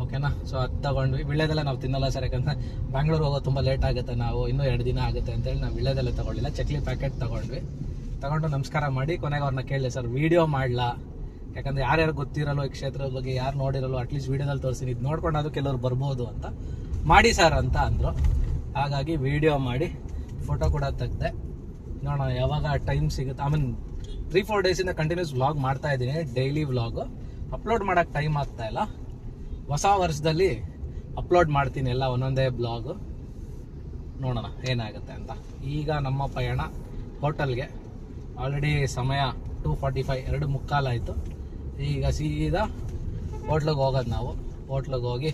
A: ಓಕೆನಾ? ಸೊ ಅದು ತೊಗೊಂಡ್ವಿ. ವಿಳ್ಳೆದೆಲೆ ನಾವು ತಿನ್ನಲ್ಲ ಸರ್, ಯಾಕಂದರೆ ಬ್ಯಾಂಗ್ಳೂರು ಹೋಗೋದು ತುಂಬ ಲೇಟ್ ಆಗುತ್ತೆ, ನಾವು ಇನ್ನೂ 2 ದಿನ ಆಗುತ್ತೆ ಅಂತೇಳಿ ನಾವು ವಿಳ್ಳೆದೆಲೆ ತೊಗೊಳ್ಳಿಲ್ಲ, ಚಕ್ಲಿ ಪ್ಯಾಕೆಟ್ ತೊಗೊಂಡು ನಮಸ್ಕಾರ ಮಾಡಿ ಕೊನೆಗೆ ಅವ್ರನ್ನ ಕೇಳಿದೆ, ಸರ್ ವೀಡಿಯೋ ಮಾಡಲಾ, ಯಾಕಂದರೆ ಯಾರ್ಯಾರು ಗೊತ್ತಿರಲ್ಲ ಈ ಕ್ಷೇತ್ರದ ಬಗ್ಗೆ, ಯಾರು ನೋಡಿರಲ್ಲ, ಅಟ್ಲೀಸ್ಟ್ ವೀಡಿಯೋದಲ್ಲಿ ತೋರಿಸಿ, ಇದು ನೋಡ್ಕೊಂಡು ಕೆಲವ್ರು ಬರ್ಬೋದು ಅಂತ, ಮಾಡಿ ಸರ್ ಅಂತ ಅಂದರು. ಹಾಗಾಗಿ ವೀಡಿಯೋ ಮಾಡಿ ಫೋಟೋ ಕೂಡ ತೆಗ್ದೆ. ನೋಡೋಣ ಯಾವಾಗ ಟೈಮ್ ಸಿಗುತ್ತೆ. 3-4 ಡೇಸಿಂದ ಕಂಟಿನ್ಯೂಸ್ ವ್ಲಾಗ್ ಮಾಡ್ತಾ ಇದ್ದೀನಿ, ಡೈಲಿ ವ್ಲಾಗು. ಅಪ್ಲೋಡ್ ಮಾಡೋಕ್ಕೆ ಟೈಮ್ ಆಗ್ತಾ ಇಲ್ಲ. ಹೊಸ ವರ್ಷದಲ್ಲಿ ಅಪ್ಲೋಡ್ ಮಾಡ್ತೀನಿ ಎಲ್ಲ ಒಂದೊಂದೇ ಬ್ಲಾಗು. ನೋಡೋಣ ಏನಾಗುತ್ತೆ ಅಂತ. ಈಗ ನಮ್ಮ ಪಯಣ ಹೋಟೆಲ್ಗೆ. ಆಲ್ರೆಡಿ ಸಮಯ 2:45, 2:45 ಆಯಿತು. ಈಗ ಸೀದಾ ಹೋಟ್ಲಿಗೆ ಹೋಗೋದು ನಾವು. ಹೋಟ್ಲಿಗೆ ಹೋಗಿ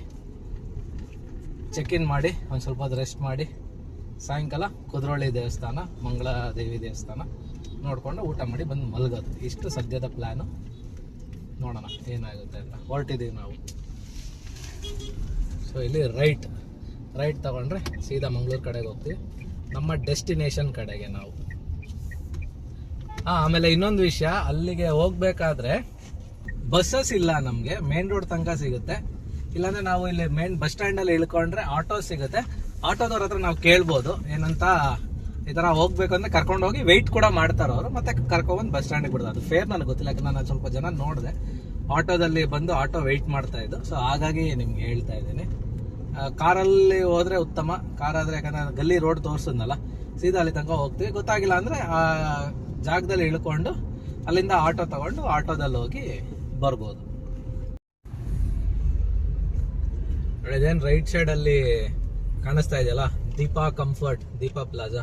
A: ಚೆಕ್ ಇನ್ ಮಾಡಿ ಒಂದು ಸ್ವಲ್ಪ ಹೊತ್ತು ರೆಸ್ಟ್ ಮಾಡಿ, ಸಾಯಂಕಾಲ ಕುದ್ರೋಳಿ ದೇವಸ್ಥಾನ, ಮಂಗಳಾದೇವಿ ದೇವಸ್ಥಾನ ನೋಡಿಕೊಂಡು ಊಟ ಮಾಡಿ ಬಂದು ಮಲಗೋದು. ಇಷ್ಟು ಸದ್ಯದ ಪ್ಲ್ಯಾನು. ನೋಡೋಣ ಏನಾಗುತ್ತೆ ಅಂತ. ಹೊರಟಿದ್ದೀವಿ ನಾವು. ಸೊ ಇಲ್ಲಿ ರೈಟ್ ತಗೊಂಡ್ರೆ ಸೀದಾ ಮಂಗಳೂರು ಕಡೆಗೆ ಹೋಗ್ತೀವಿ, ನಮ್ಮ ಡೆಸ್ಟಿನೇಷನ್ ಕಡೆಗೆ ನಾವು. ಆಮೇಲೆ ಇನ್ನೊಂದು ವಿಷಯ, ಅಲ್ಲಿಗೆ ಹೋಗ್ಬೇಕಾದ್ರೆ ಬಸ್ಸಸ್ ಇಲ್ಲ ನಮಗೆ, ಮೇನ್ ರೋಡ್ ತನಕ ಸಿಗುತ್ತೆ. ಇಲ್ಲಾಂದ್ರೆ ನಾವು ಇಲ್ಲಿ ಮೇನ್ ಬಸ್ ಸ್ಟ್ಯಾಂಡಲ್ಲಿ ಇಳ್ಕೊಂಡ್ರೆ ಆಟೋ ಸಿಗುತ್ತೆ. ಆಟೋದವ್ರ ಹತ್ರ ನಾವು ಕೇಳ್ಬೋದು, ಏನಂತ ಈ ಥರ ಹೋಗ್ಬೇಕು ಅಂದ್ರೆ ಕರ್ಕೊಂಡೋಗಿ ವೆಯ್ಟ್ ಕೂಡ ಮಾಡ್ತಾರೆ ಅವರು, ಮತ್ತೆ ಕರ್ಕೊಂಡ್ಬಂದು ಬಸ್ ಸ್ಟ್ಯಾಂಡಿಗೆ ಬಿಡೋದು. ಅದು ಫೇರ್ ನನಗೆ ಗೊತ್ತಿಲ್ಲ, ಯಾಕಂದ್ರೆ ನಾನು ಸ್ವಲ್ಪ ಜನ ನೋಡಿದೆ ಆಟೋದಲ್ಲಿ ಬಂದು ಆಟೋ ವೆಯ್ಟ್ ಮಾಡ್ತಾ ಇದ್ದು. ಸೊ ಹಾಗಾಗಿ ನಿಮ್ಗೆ ಹೇಳ್ತಾ ಇದ್ದೀನಿ. ಕಾರಲ್ಲಿ ಹೋದ್ರೆ ಉತ್ತಮ. ಕಾರಾದ್ರೆ ಯಾಕಂದ್ರೆ ಗಲ್ಲಿ ರೋಡ್ ತೋರಿಸಿದ್ನಲ್ಲ, ಸೀದಾ ಅಲ್ಲಿ ತನಕ ಹೋಗ್ತೀವಿ. ಗೊತ್ತಾಗಿಲ್ಲ ಅಂದ್ರೆ ಆ ಜಾಗದಲ್ಲಿ ಇಳ್ಕೊಂಡು ಅಲ್ಲಿಂದ ಆಟೋ ತಗೊಂಡು ಆಟೋದಲ್ಲಿ ಹೋಗಿ ಬರ್ಬೋದು. ಇದೇನು ರೈಟ್ ಸೈಡಲ್ಲಿ ಕಾಣಿಸ್ತಾ ಇದೆಯಲ್ಲ, Deepa comfort, Deepa plaza.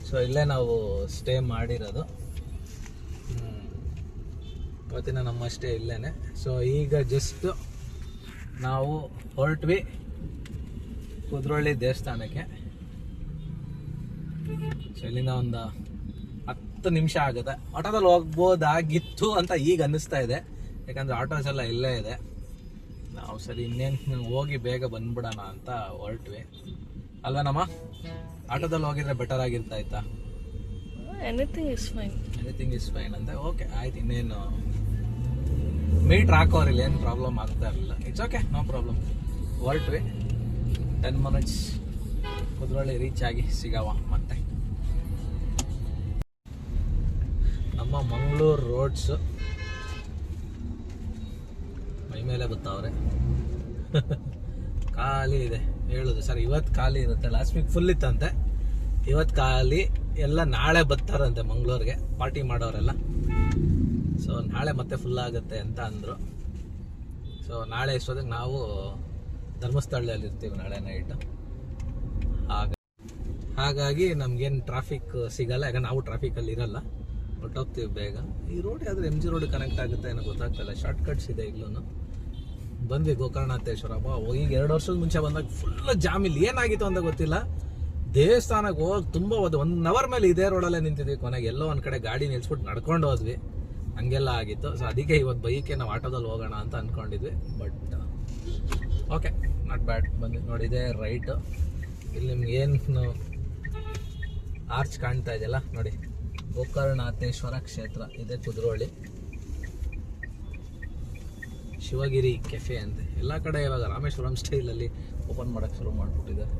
A: So ಇಲ್ಲೇ ನಾವು ಸ್ಟೇ ಮಾಡಿರೋದು ಇವತ್ತಿನ ನಮ್ಮ ಸ್ಟೇ ಇಲ್ಲೇನೆ. ಸೊ ಈಗ ಜಸ್ಟ್ ನಾವು ಹೊರಟ್ವಿ ಕುದ್ರೋಳಿ ದೇವಸ್ಥಾನಕ್ಕೆ. ಸೊ ಇಲ್ಲಿಂದ ಒಂದು 10 ನಿಮಿಷ ಆಗುತ್ತೆ. ಆಟೋದಲ್ಲಿ ಹೋಗ್ಬೋದಾಗಿತ್ತು ಅಂತ ಈಗ ಅನ್ನಿಸ್ತಾ ಇದೆ, ಯಾಕಂದ್ರೆ ಆಟೋಸ್ ಎಲ್ಲ ಇಲ್ಲೇ ಇದೆ. ನಾವು ಸರಿ ಇನ್ನೇನು ಹೋಗಿ ಬೇಗ ಬಂದ್ಬಿಡೋಣ ಅಂತ ಹೊರಟ್ವಿ ಅಲ್ವಾ ನಮ್ಮ? ಆಟೋದಲ್ಲಿ ಹೋಗಿದ್ರೆ ಬೆಟರ್ ಆಗಿರ್ತಾ ಇತ್ತಾ?
B: ಎನಿಥಿಂಗ್
A: ಇಸ್ ಫೈನ್ ಅಂತ. ಓಕೆ ಆಯ್ತು, ಇನ್ನೇನು ಮೀಟ್ರ್ ಹಾಕೋರಿಲ್ಲ, ಏನು ಪ್ರಾಬ್ಲಮ್ ಆಗ್ತಾ ಇರಲಿಲ್ಲ. It's okay, no problem. ಹೊರಟ್ವಿ 10 ಮಿನಿಟ್ಸ್ ಕುದ್ರೋಳಿ ರೀಚ್ ಆಗಿ ಸಿಗವ ಮತ್ತೆ. ನಮ್ಮ ಮಂಗಳೂರು ರೋಡ್ಸ್ ಮೈ ಮೇಲೆ ಗೊತ್ತವ್ರೆ ಖಾಲಿ ಇದೆ ಹೇಳುದು ಸರ್. ಇವತ್ತು ಖಾಲಿ ಇರುತ್ತೆ, ಲಾಸ್ಟ್ ವೀಕ್ ಫುಲ್ ಇತ್ತಂತೆ, ಇವತ್ತು ಖಾಲಿ. ಎಲ್ಲ ನಾಳೆ ಬರ್ತಾರಂತೆ ಮಂಗಳೂರಿಗೆ ಪಾರ್ಟಿ ಮಾಡೋರೆಲ್ಲ. ಸೊ ನಾಳೆ ಮತ್ತೆ ಫುಲ್ ಆಗುತ್ತೆ ಅಂತ ಅಂದರು. ಸೊ ನಾಳೆ ಇಷ್ಟೊತ್ತಿಗೆ ನಾವು ಧರ್ಮಸ್ಥಳದಲ್ಲಿ ಇರ್ತೀವಿ ನಾಳೆ ನೈಟ್. ಹಾಗಾಗಿ ನಮ್ಗೇನು ಟ್ರಾಫಿಕ್ ಸಿಗಲ್ಲ, ಯಾಕಂದ್ರೆ ನಾವು ಟ್ರಾಫಿಕಲ್ಲಿ ಇರಲ್ಲ, ಹೊರಟೋಗ್ತೀವಿ ಬೇಗ. ಈ ರೋಡ್ ಯಾವ್ದು MG ರೋಡ್ ಕನೆಕ್ಟ್ ಆಗುತ್ತೆ ಏನೋ ಗೊತ್ತಾಗ್ತಿಲ್ಲ. ಶಾರ್ಟ್ ಕಟ್ಸ್ ಇದೆ ಇಲ್ಲೂ. ಬಂದ್ವಿ ಗೋಕರ್ಣಾಥೇಶ್ವರ. ಈಗ 2 ವರ್ಷದ ಮುಂಚೆ ಬಂದಾಗ ಫುಲ್ ಜಾಮ್. ಇಲ್ಲಿ ಏನಾಗಿತ್ತು ಅಂತ ಗೊತ್ತಿಲ್ಲ. ದೇವಸ್ಥಾನಕ್ಕೆ ಹೋಗಿ ತುಂಬ 1 ಅವರ್ ಮೇಲೆ ಇದೇ ರೋಡಲ್ಲೇ ನಿಂತಿದ್ವಿ. ಕೊನೆಗೆ ಎಲ್ಲೋ ಒಂದು ಕಡೆ ಗಾಡಿ ನಿಲ್ಸ್ಬಿಟ್ಟು ನಡ್ಕೊಂಡು ಹೋದ್ವಿ, ಹಂಗೆಲ್ಲ ಆಗಿತ್ತು. ಸೊ ಅದಕ್ಕೆ ಇವತ್ತು ಬೈಕೆ ನಾವು ಆಟೋದಲ್ಲಿ ಹೋಗೋಣ ಅಂತ ಅಂದ್ಕೊಂಡಿದ್ವಿ. But okay, not bad. ಬಂದು ನೋಡಿದೆ ರೈಟು. ಇಲ್ಲಿ ನಿಮ್ಗೆ ಏನು ಆರ್ಚ್ ಕಾಣ್ತಾ ಇದೆಯಲ್ಲ ನೋಡಿ, ಗೋಕರ್ಣಾಥೇಶ್ವರ ಕ್ಷೇತ್ರ ಇದೆ ಕುದ್ರೋಳಿ. ಶಿವಗಿರಿ ಕೆಫೆ ಅಂತೆ. ಎಲ್ಲ ಕಡೆ ಇವಾಗ ರಾಮೇಶ್ವರಂ ಸ್ಟೈಲಲ್ಲಿ ಓಪನ್ ಮಾಡೋಕ್ಕೆ ಶುರು ಮಾಡಿಬಿಟ್ಟಿದ್ದಾರೆ.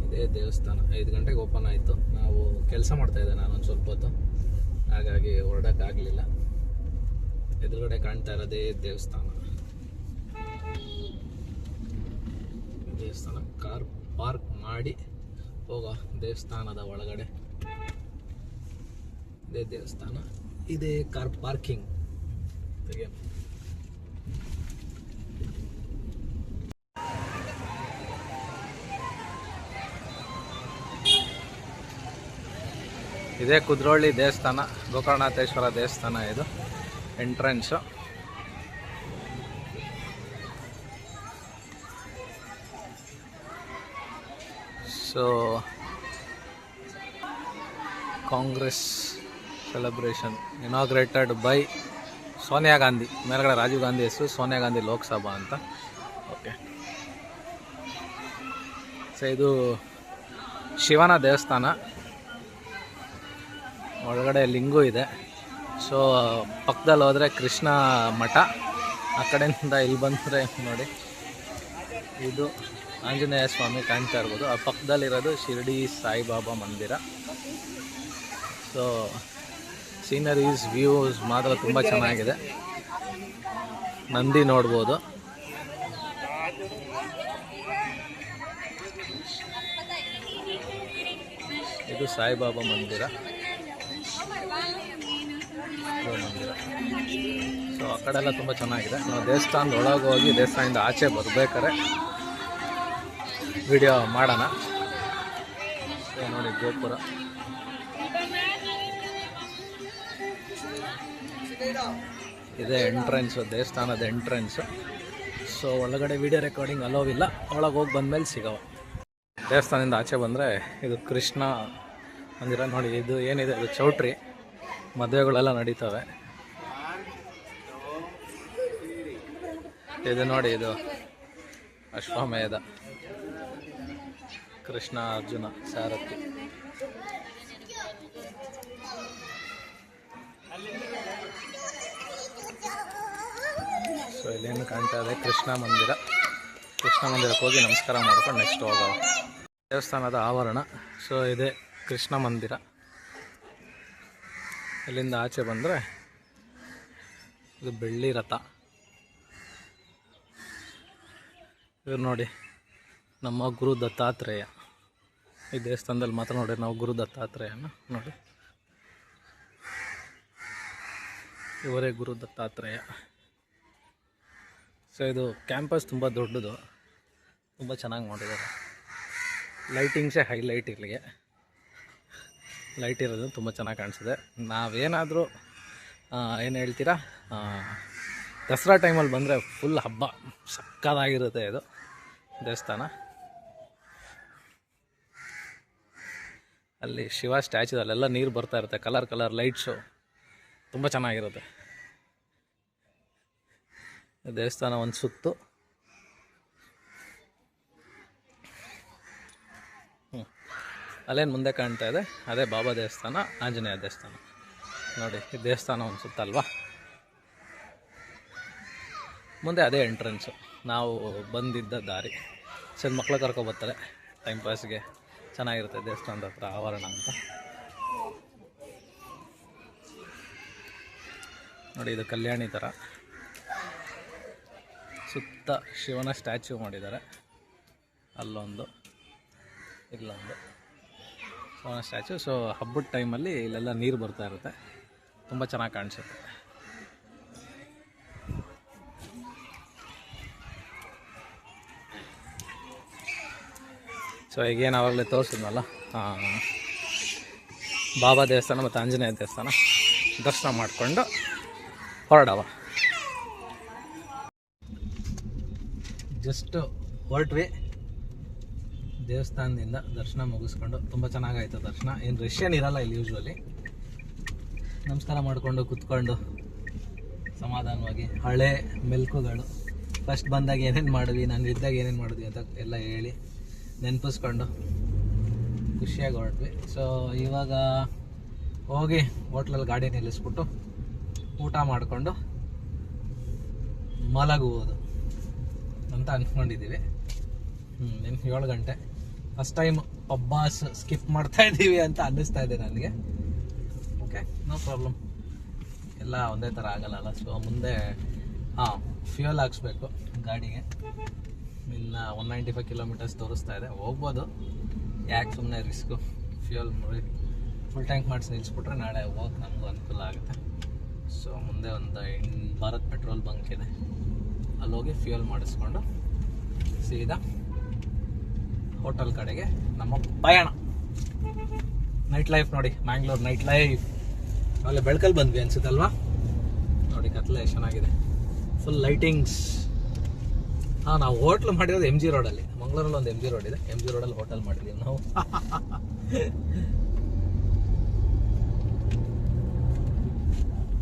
A: ಇದೇ ದೇವಸ್ಥಾನ 5 ಗಂಟೆಗೆ ಓಪನ್ ಆಯಿತು. ನಾವು ಕೆಲಸ ಮಾಡ್ತಾಯಿದ್ದೆ ನಾನೊಂದು ಸ್ವಲ್ಪ ಹೊತ್ತು, ಹಾಗಾಗಿ ಹೊರಡೋಕ್ಕಾಗಲಿಲ್ಲ. ಎದುರುಗಡೆ ಕಾಣ್ತಾ ಇರೋದೇ ದೇವಸ್ಥಾನ. ಕಾರ್ ಪಾರ್ಕ್ ಮಾಡಿ ಹೋಗೋ ದೇವಸ್ಥಾನದ ಒಳಗಡೆ. ಇದೇ ದೇವಸ್ಥಾನ, ಇದೇ ಕಾರ್ ಪಾರ್ಕಿಂಗ್. ಇದೇ ಕುದ್ರೋಳಿ ದೇವಸ್ಥಾನ, ಗೋಕರ್ಣಾಥೇಶ್ವರ ದೇವಸ್ಥಾನ. ಇದು entrance. So Congress celebration inaugurated by Sonia Gandhi. ಮೇಲ್ಗಡೆ ರಾಜೀವ್ ಗಾಂಧಿ ಹೆಸರು, ಸೋನಿಯಾ ಗಾಂಧಿ ಲೋಕಸಭಾ ಅಂತ. ಓಕೆ, ಸೊ ಇದು ಶಿವನ ದೇವಸ್ಥಾನ. ಒಳಗಡೆ ಲಿಂಗು ಇದೆ. ಸೊ ಪಕ್ಕದಲ್ಲಿ ಹೋದರೆ ಕೃಷ್ಣ ಮಠ. ಆ ಕಡೆಯಿಂದ ಇಲ್ಲಿ ಬಂದರೆ ನೋಡಿ, ಇದು ಆಂಜನೇಯ ಸ್ವಾಮಿ ಕಾಣ್ತಾ ಇರ್ಬೋದು. ಆ ಪಕ್ಕದಲ್ಲಿರೋದು ಶಿರ್ಡಿ ಸಾಯಿಬಾಬಾ ಮಂದಿರ. ಸೊ ಸೀನರೀಸ್, ವ್ಯೂಸ್ ಮಾತ್ರ ತುಂಬ ಚೆನ್ನಾಗಿದೆ. ನಂದಿ ನೋಡ್ಬೋದು. ಇದು ಸಾಯಿಬಾಬಾ ಮಂದಿರ. ಸೊ ಆ ಕಡೆ ಎಲ್ಲ ತುಂಬ ಚೆನ್ನಾಗಿದೆ. ನಾವು ದೇವಸ್ಥಾನದ ಒಳಗೆ ಹೋಗಿ ದೇವಸ್ಥಾನದಿಂದ ಆಚೆ ಬರ್ಬೇಕಾದ್ರೆ ವಿಡಿಯೋ ಮಾಡೋಣ. ಸೊ ನೋಡಿ ಗೋಪುರ. ಇದೇ ಎಂಟ್ರೆನ್ಸು, ದೇವಸ್ಥಾನದ ಎಂಟ್ರೆನ್ಸು. ಸೊ ಒಳಗಡೆ ವಿಡಿಯೋ ರೆಕಾರ್ಡಿಂಗ್ ಅಲೋವಿಲ್ಲ. ಒಳಗೆ ಹೋಗಿ ಬಂದಮೇಲೆ ಸಿಗವ. ದೇವಸ್ಥಾನದಿಂದ ಆಚೆ ಬಂದರೆ ಇದು ಕೃಷ್ಣ ಮಂದಿರ. ನೋಡಿ ಇದು ಏನಿದೆ, ಇದು ಚೌಟ್ರಿ. ಮದುವೆಗಳೆಲ್ಲ ನಡೀತವೆ. ಇದು ನೋಡಿ, ಇದು ಅಶ್ವಮೇಧ, ಕೃಷ್ಣ ಅರ್ಜುನ ಸಾರಥಿ. ಸೊ ಇಲ್ಲೇನು ಕಾಣ್ತಾ ಇದೆ ಕೃಷ್ಣ ಮಂದಿರ. ಕೃಷ್ಣ ಮಂದಿರಕ್ಕೆ ಹೋಗಿ ನಮಸ್ಕಾರ ಮಾಡ್ಕೊಂಡು ನೆಕ್ಸ್ಟ್ ಹೋಗೋ ದೇವಸ್ಥಾನದ ಆವರಣ. ಸೊ ಇದೆ ಕೃಷ್ಣ ಮಂದಿರ. ಇಲ್ಲಿಂದ ಆಚೆ ಬಂದರೆ ಇದು ಬೆಳ್ಳಿ ರಥ. ಇವ್ರು ನೋಡಿ ನಮ್ಮ ಗುರು ದತ್ತಾತ್ರೇಯ. ಈ ದೇವಸ್ಥಾನದಲ್ಲಿ ಮಾತ್ರ ನೋಡಿ ನಾವು ಗುರು ದತ್ತಾತ್ರೇಯನ ನೋಡಿ, ಇವರೇ ಗುರು ದತ್ತಾತ್ರೇಯ. ಸೊ ಇದು ಕ್ಯಾಂಪಸ್ ತುಂಬ ದೊಡ್ಡದು. ತುಂಬ ಚೆನ್ನಾಗಿ ಮಾಡಿದ್ದಾರೆ. ಲೈಟಿಂಗ್ಸೇ ಹೈಲೈಟ್ ಇಲ್ಲಿಗೆ. ಲೈಟ್ ಇರೋದು ತುಂಬ ಚೆನ್ನಾಗಿ ಕಾಣಿಸಿದೆ. ನಾವೇನಾದರೂ ಏನು ಹೇಳ್ತೀರಾ, ದಸರಾ ಟೈಮಲ್ಲಿ ಬಂದರೆ ಫುಲ್ ಹಬ್ಬ ಸಕ್ಕತ್ತಾಗಿರುತ್ತೆ ಇದು ದೇವಸ್ಥಾನ. ಅಲ್ಲಿ ಶಿವ ಸ್ಟ್ಯಾಚು ಅಲ್ಲೆಲ್ಲ ನೀರು ಬರ್ತಾ ಇರುತ್ತೆ, ಕಲರ್ ಕಲರ್ ಲೈಟ್ಸು ತುಂಬ ಚೆನ್ನಾಗಿರುತ್ತೆ. ದೇವಸ್ಥಾನ ಒಂದು ಸುತ್ತು ಅಲ್ಲೇನು ಮುಂದೆ ಕಾಣ್ತಾ ಇದೆ ಅದೇ ಬಾಬಾ ದೇವಸ್ಥಾನ, ಆಂಜನೇಯ ದೇವಸ್ಥಾನ. ನೋಡಿ ಈ ದೇವಸ್ಥಾನ ಒಂದು ಸುತ್ತಲ್ವಾ, ಮುಂದೆ ಅದೇ ಎಂಟ್ರೆನ್ಸು, ನಾವು ಬಂದಿದ್ದ ದಾರಿ. ಸಣ್ಣ ಮಕ್ಕಳು ಕರ್ಕೊಬರ್ತಾರೆ ಟೈಮ್ ಪಾಸ್ಗೆ, ಚೆನ್ನಾಗಿರುತ್ತೆ ದೇವಸ್ಥಾನದ ಹತ್ರ ಆವರಣ ಅಂತ. ನೋಡಿ ಇದು ಕಲ್ಯಾಣಿ ಥರ ಸುತ್ತ ಶಿವನ ಸ್ಟ್ಯಾಚ್ಯೂ ಮಾಡಿದ್ದಾರೆ. ಅಲ್ಲೊಂದು ಇಲ್ಲೊಂದು ಶಿವನ ಸ್ಟ್ಯಾಚ್ಯೂ. ಸೊ ಹಬ್ಬದ ಟೈಮಲ್ಲಿ ಇಲ್ಲೆಲ್ಲ ನೀರು ಬರ್ತಾ ಇರುತ್ತೆ, ತುಂಬ ಚೆನ್ನಾಗಿ ಕಾಣಿಸುತ್ತೆ. ಸೊ ಈಗೇನು ಆವಾಗಲೇ ತೋರಿಸಿದ್ನಲ್ಲ ಬಾಬಾ ದೇವಸ್ಥಾನ ಮತ್ತು ಆಂಜನೇಯ ದೇವಸ್ಥಾನ ದರ್ಶನ ಮಾಡಿಕೊಂಡು ಹೊರಡವ. ಜಸ್ಟ್ ಹೊರಟ್ವಿ ದೇವಸ್ಥಾನದಿಂದ, ದರ್ಶನ ಮುಗಿಸ್ಕೊಂಡು ತುಂಬ ಚೆನ್ನಾಗಾಯ್ತು ದರ್ಶನ. ಏನು ರಶ್ ಏನಿರಲ್ಲ ಇಲ್ಲಿ ಯೂಶ್ವಲಿ. ನಮಸ್ಕಾರ ಮಾಡಿಕೊಂಡು ಕುತ್ಕೊಂಡು ಸಮಾಧಾನವಾಗಿ ಹಳೆ ಮೆಲ್ಕುಗಳು ಫಸ್ಟ್ ಬಂದಾಗ ಏನೇನು ಮಾಡಿದ್ವಿ, ನಾನು ಇದ್ದಾಗ ಏನೇನು ಮಾಡಿದ್ವಿ ಅಂತ ಎಲ್ಲ ಹೇಳಿ ನೆನಪಿಸ್ಕೊಂಡು ಖುಷಿಯಾಗಿ ಹೊರಟ್ವಿ. ಸೊ ಇವಾಗ ಹೋಗಿ ಹೋಟ್ಲಲ್ಲಿ ಗಾಡಿ ನಿಲ್ಲಿಸ್ಬಿಟ್ಟು ಊಟ ಮಾಡಿಕೊಂಡು ಮಲಗುವುದು ಅಂತ ಅಂದ್ಕೊಂಡಿದ್ದೀವಿ. ಇನ್ನು 7 ಗಂಟೆ. ಫಸ್ಟ್ ಟೈಮ್ ಪಬ್ಬಾಸ್ ಸ್ಕಿಪ್ ಮಾಡ್ತಾ ಇದ್ದೀವಿ ಅಂತ ಅನ್ನಿಸ್ತಾ ಇದೆ ನನಗೆ. ಓಕೆ, ನೋ ಪ್ರಾಬ್ಲಮ್, ಎಲ್ಲ ಒಂದೇ ಥರ ಆಗಲ್ಲ. ಸೊ ಮುಂದೆ ಫ್ಯೂಯಲ್ ಹಾಕ್ಸ್ಬೇಕು ಗಾಡಿಗೆ. ಇನ್ನು 195 ಕಿಲೋಮೀಟರ್ಸ್ ತೋರಿಸ್ತಾ ಇದೆ, ಹೋಗ್ಬೋದು. ಯಾಕೆ ಸುಮ್ಮನೆ ರಿಸ್ಕು, ಫ್ಯೂಯಲ್ ಫುಲ್ ಟ್ಯಾಂಕ್ ಮಾಡಿಸಿ ನಿಲ್ಲಿಸ್ಬಿಟ್ರೆ ನಾಳೆ ಹೋಗಿ ನಮಗೂ ಅನುಕೂಲ ಆಗುತ್ತೆ. ಸೊ ಮುಂದೆ ಒಂದು ಭಾರತ್ ಪೆಟ್ರೋಲ್ ಬಂಕ್ ಇದೆ, ಅಲ್ಲಿ ಹೋಗಿ ಫ್ಯೂಯಲ್ ಮಾಡಿಸ್ಕೊಂಡು ಸೀದಾ ಹೋಟೆಲ್ ಕಡೆಗೆ ನಮ್ಮ ಪಯಣ. ನೈಟ್ ಲೈಫ್ ನೋಡಿ, ಮ್ಯಾಂಗ್ಳೂರ್ ನೈಟ್ ಲೈಫ್. ಅಲ್ಲೇ ಬೆಳಕಲ್ಲಿ ಬಂದ್ವಿ ಅನ್ಸುತ್ತಲ್ವಾ. ನೋಡಿ ಕತ್ಲೆ ಚೆನ್ನಾಗಿದೆ, ಫುಲ್ ಲೈಟಿಂಗ್ಸ್. ನಾವು ಹೋಟ್ಲ್ ಮಾಡಿರೋದು MG ರೋಡಲ್ಲಿ. ಮಂಗಳೂರಲ್ಲಿ ಒಂದು MG ರೋಡ್ ಇದೆ, MG ರೋಡಲ್ಲಿ ಹೋಟೆಲ್ ಮಾಡಿದ್ದೀವಿ ನಾವು.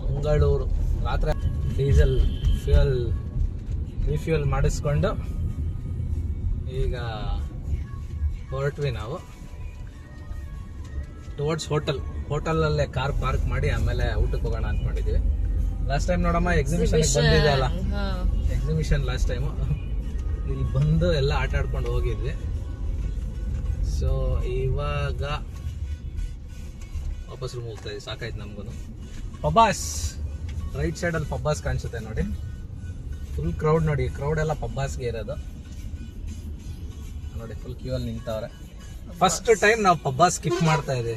A: ಮಂಗಳೂರು ರಾತ್ರಿ ಡೀಸೆಲ್ ಫ್ಯೂಯಲ್ ರಿಫ್ಯೂಯಲ್ ಮಾಡಿಸ್ಕೊಂಡು ಈಗ ಹೊರಟ್ವಿ ನಾವು ಟುವರ್ಡ್ಸ್ ಹೋಟೆಲಲ್ಲೇ ಕಾರ್ ಪಾರ್ಕ್ ಮಾಡಿ ಆಮೇಲೆ ಊಟಕ್ಕೆ ಹೋಗೋಣ ಅಂದ್ಕೊಂಡಿದ್ದೀವಿ. ಲಾಸ್ಟ್ ಟೈಮ್ ನೋಡಮ್ಮ ಎಕ್ಸಿಬಿಷನ್ ಬಂದಿದೆ ಅಲ್ಲ, ಎಕ್ಸಿಬಿಷನ್ ಲಾಸ್ಟ್ ಟೈಮು ಇಲ್ಲಿ ಬಂದು ಎಲ್ಲ ಆಟ ಆಡ್ಕೊಂಡು ಹೋಗಿದ್ವಿ. ಸೊ ಇವಾಗ ವಾಪಸ್ ರೂಮ್ ಹೋಗ್ತಾ ಇದ್ವಿ, ಸಾಕಾಯ್ತು ನಮಗೂ. ಪಬ್ಬಾಸ್ ರೈಟ್ ಸೈಡಲ್ಲಿ ಪಬ್ಬಾಸ್ ಕಾಣಿಸುತ್ತೆ ನೋಡಿ, ಫುಲ್ ಕ್ರೌಡ್. ನೋಡಿ ಕ್ರೌಡ್ ಎಲ್ಲ ಪಬ್ಬಾಸ್ಗೆ ಇರೋದು ನೋಡಿ, ಫುಲ್ ಕ್ಯೂ ಅಲ್ಲಿ ನಿಂತವ್ರೆ. ಫಸ್ಟ್ ಟೈಮ್ ನಾವು ಪಬ್ಬಾಸ್ ಸ್ಕಿಪ್ ಮಾಡ್ತಾ ಇದೀವಿ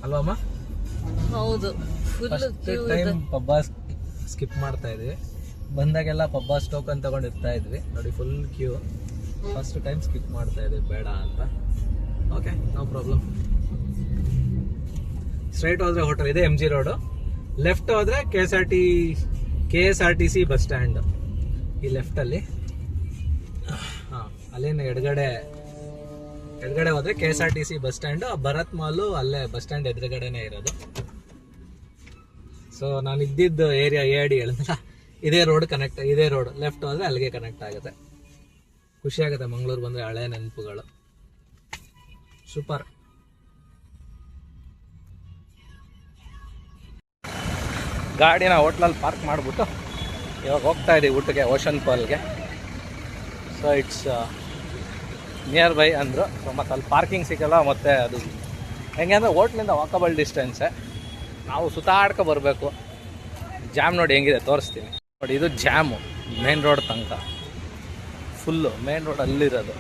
A: ಅಲ್ವಮ್ಮ?
B: ಹೌದು,
A: ಫಸ್ಟ್ ಟೈಮ್ ಪಬ್ಬಾಸ್ ಸ್ಕಿಪ್ ಮಾಡ್ತಾ ಇದೀವಿ. ಬಂದಾಗೆಲ್ಲ ಪಬ್ಬಾಸ್ ಟೋಕನ್ ತಗೊಂಡಿರ್ತಾ ಇದ್ವಿ. ನೋಡಿ full queue, first time skip ಮಾಡ್ತಾ ಇದೀವಿ ಬೇಡ ಅಂತ. Okay, no problem. ಸ್ಟ್ರೈಟ್ ಹೋದ್ರೆ ಹೋಟೆಲ್ ಇದೆ MG ರೋಡು, ಲೆಫ್ಟ್ ಹೋದ್ರೆ KSRTC ಬಸ್ ಸ್ಟ್ಯಾಂಡ್. ಈ ಲೆಫ್ಟಲ್ಲಿ ಅಲ್ಲೇನು ಎಡಗಡೆ ಹೋದ್ರೆ KSRTC bus stand. Bharat mall ಅಲ್ಲೇ ಬಸ್ ಸ್ಟ್ಯಾಂಡ್ ಎದುರುಗಡೆನೆ ಇರೋದು. ಸೊ ನಾನು ಇದ್ದಿದ್ದು ಏರಿಯಾ AID ಹೇಳಿದ್ನಲ್ಲ, ಇದೇ ರೋಡ್ ಕನೆಕ್ಟ್, ಇದೇ ರೋಡ್ ಲೆಫ್ಟ್ ಹೋದ್ರೆ ಅಲ್ಲಿಗೆ ಕನೆಕ್ಟ್ ಆಗುತ್ತೆ. ಖುಷಿ ಆಗುತ್ತೆ ಮಂಗಳೂರು ಬಂದ್ರೆ, ಹಳೆ ನೆನಪುಗಳು. ಸೂಪರ್. ಗಾಡಿನ ಹೋಟ್ಲಲ್ಲಿ ಪಾರ್ಕ್ ಮಾಡಿಬಿಟ್ಟು ಇವಾಗ ಹೋಗ್ತಾ ಇದ್ದೀವಿ ಊಟಕ್ಕೆ, ಓಷನ್ ಪಾಲ್ಗೆ. ಸೊ ಇಟ್ಸ್ ನಿಯರ್ ಬೈ ಅಂದರು. ಸೊ ಮತ್ತು ಅಲ್ಲಿ ಪಾರ್ಕಿಂಗ್ ಸಿಗೋಲ್ಲ, ಮತ್ತು ಅದು ಹೆಂಗೆ ಅಂದರೆ ಹೋಟ್ಲಿಂದ ವಾಕಬಲ್ ಡಿಸ್ಟೆನ್ಸೇ. ನಾವು ಸುತ್ತಾಡ್ಕೊ ಬರಬೇಕು. ಜಾಮ್ ನೋಡಿ ಹೆಂಗಿದೆ ತೋರಿಸ್ತೀನಿ ನೋಡಿ. ಇದು ಜಾಮು ಮೇನ್ ರೋಡ್ ತನಕ, ಫುಲ್ಲು ಮೇನ್ ರೋಡ್ ಅಲ್ಲಿರೋದು.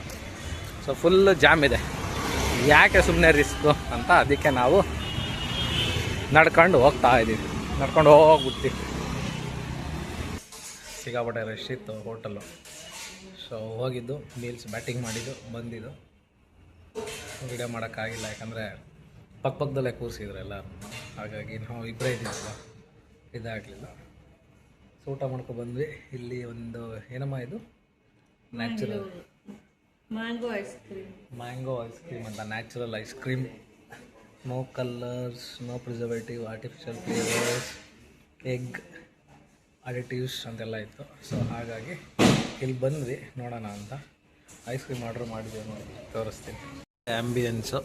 A: ಸೊ ಫುಲ್ಲು ಜಾಮ್ ಇದೆ. ಯಾಕೆ ಸುಮ್ಮನೆ ರಿಸ್ಕು ಅಂತ ಅದಕ್ಕೆ ನಾವು ನಡ್ಕೊಂಡು ಹೋಗ್ತಾ ಇದ್ದೀವಿ. ನಡ್ಕೊಂಡು ಹೋಗ್ಬಿಡ್ತೀವಿ. ಸಿಕ್ಕಾಪಟ್ಟೆ ರಶ್ ಇತ್ತು ಹೋಟೆಲ್ಲು. ಸೊ ಸೊ ಹೋಗಿದ್ದು ಮೀಲ್ಸ್ ಬ್ಯಾಟಿಂಗ್ ಮಾಡಿದ್ದು ಬಂದಿದ್ದು ವಿಡಿಯೋ ಮಾಡೋಕ್ಕಾಗಿಲ್ಲ, ಯಾಕಂದರೆ ಪಕ್ಕದಲ್ಲೇ ಕೂರಿಸಿದ್ರು ಎಲ್ಲರೂ, ಹಾಗಾಗಿ ನಾವು ಇಬ್ಬರೇ ಇದ್ದಿದ್ದಲ್ಲ, ಇದಾಗಲಿಲ್ಲ. ಸೊ ಊಟ ಮಾಡ್ಕೊಂಡು ಬಂದ್ವಿ. ಇಲ್ಲಿ ಒಂದು ಏನಮ್ಮ ಇದು ನ್ಯಾಚುರಲ್
B: ಮ್ಯಾಂಗೋ ಐಸ್ ಕ್ರೀಮ್
A: ಅಂತ, natural ice cream, no colours, no preservative, artificial flavours, egg additives ಅಂತೆಲ್ಲ ಇತ್ತು. ಸೊ ಹಾಗಾಗಿ ಇಲ್ಲಿ ಬಂದ್ವಿ ನೋಡೋಣ ಅಂತ ಐಸ್ ಕ್ರೀಮ್ ಆರ್ಡ್ರ್ ಮಾಡಿದ್ವಿ, ನೋಡಿ ತೋರಿಸ್ತೀನಿ. ಆ್ಯಂಬಿಯನ್ಸು